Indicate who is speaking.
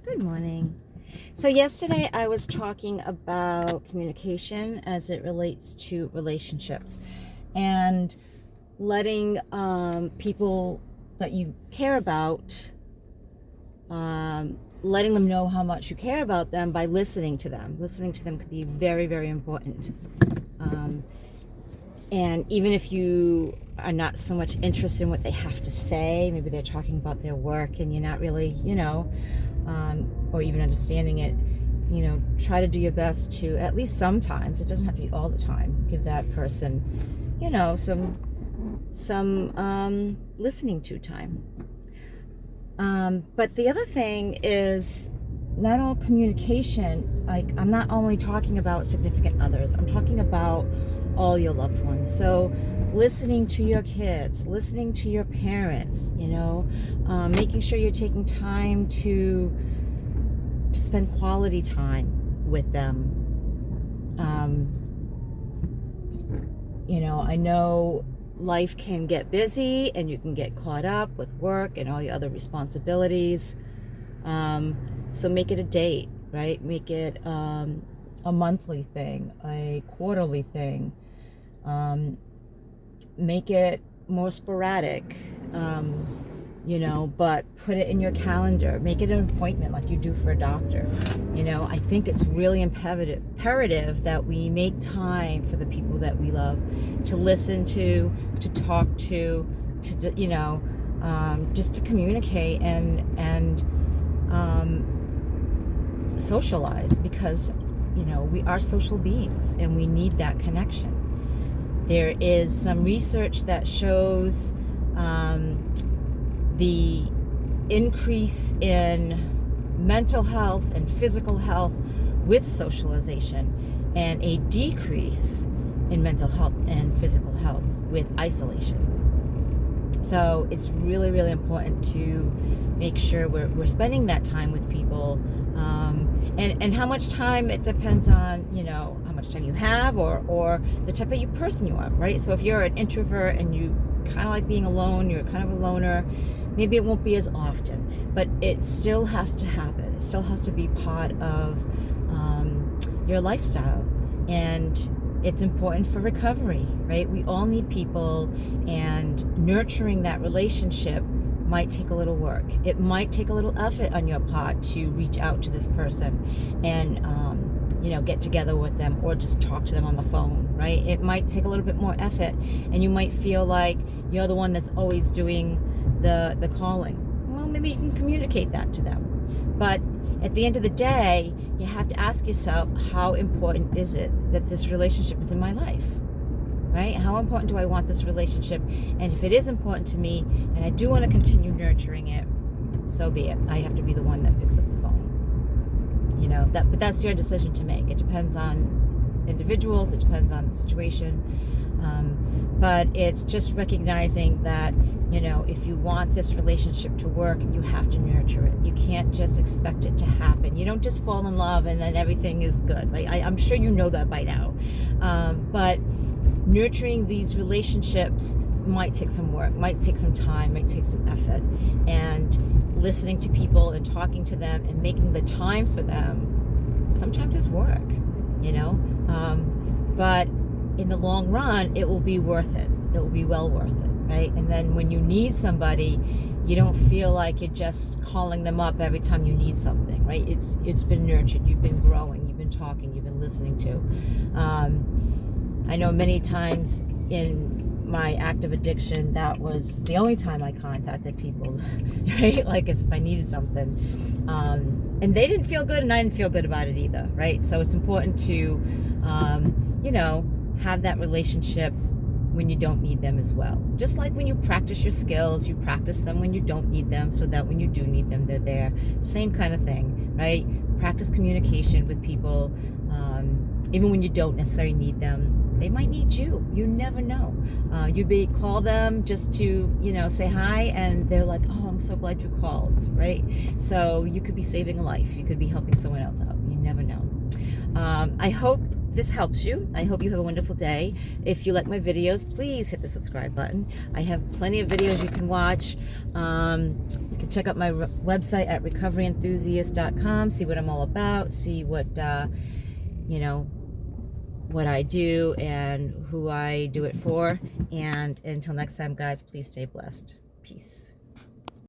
Speaker 1: Good morning. So yesterday I was talking about communication as it relates to relationships and letting people that you care about, letting them know how much you care about them by listening to them. Listening to them could be very, very important. And even if you are not so much interested in what they have to say, maybe they're talking about their work and you're not really, or even understanding it, try to do your best to, at least sometimes, it doesn't have to be all the time, give that person, some listening to time. But the other thing is, not all communication, like I'm not only talking about significant others, I'm talking about all your loved ones. So listening to your kids, listening to your parents, making sure you're taking time to spend quality time with them. I know life can get busy and you can get caught up with work and all the other responsibilities. So make it a date, right? Make it a monthly thing, a quarterly thing. Make it more sporadic, but put it in your calendar. Make it an appointment like you do for a doctor. I think it's really imperative that we make time for the people that we love, to listen to talk to just to communicate and socialize, because we are social beings and we need that connection. There is some research that shows the increase in mental health and physical health with socialization, and a decrease in mental health and physical health with isolation. So it's really, really important to make sure we're spending that time with people. And how much time, it depends on, how much time you have or the type of person you are, right? So if you're an introvert and you kind of like being alone, you're kind of a loner, maybe it won't be as often, but it still has to happen. It still has to be part of your lifestyle. And it's important for recovery, right? We all need people, and nurturing that relationship might take a little work. It might take a little effort on your part to reach out to this person and get together with them, or just talk to them on the phone, right? It might take a little bit more effort, and you might feel like you're the one that's always doing the calling. Well, maybe you can communicate that to them. But at the end of the day, you have to ask yourself, how important is it that this relationship is in my life? Right? How important do I want this relationship? And if it is important to me and I do want to continue nurturing it, so be it. I have to be the one that picks up the phone. But that's your decision to make. It depends on individuals. It depends on the situation. But it's just recognizing that, if you want this relationship to work, you have to nurture it. You can't just expect it to happen. You don't just fall in love and then everything is good, right? I'm sure you know that by now. But nurturing these relationships might take some work, might take some time, might take some effort. And listening to people and talking to them and making the time for them, sometimes it's work, but in the long run, it will be worth it. It will be well worth it, right? And then when you need somebody, you don't feel like you're just calling them up every time you need something, right? It's been nurtured. You've been growing. You've been talking. You've been listening to. I know many times in my active addiction, that was the only time I contacted people, right? Like if I needed something. And they didn't feel good and I didn't feel good about it either, right? So it's important to, have that relationship when you don't need them as well. Just like when you practice your skills, you practice them when you don't need them, so that when you do need them, they're there. Same kind of thing, right? Practice communication with people, even when you don't necessarily need them. They might need you. You never know. You may call them just to, say hi, and they're like, oh, I'm so glad you called, right? So you could be saving a life. You could be helping someone else out. You never know. I hope this helps you. I hope you have a wonderful day. If you like my videos, please hit the subscribe button. I have plenty of videos you can watch. You can check out my website at recoveryenthusiast.com, see what I'm all about, see what, you know, what I do and who I do it for. And until next time, guys, please stay blessed. Peace.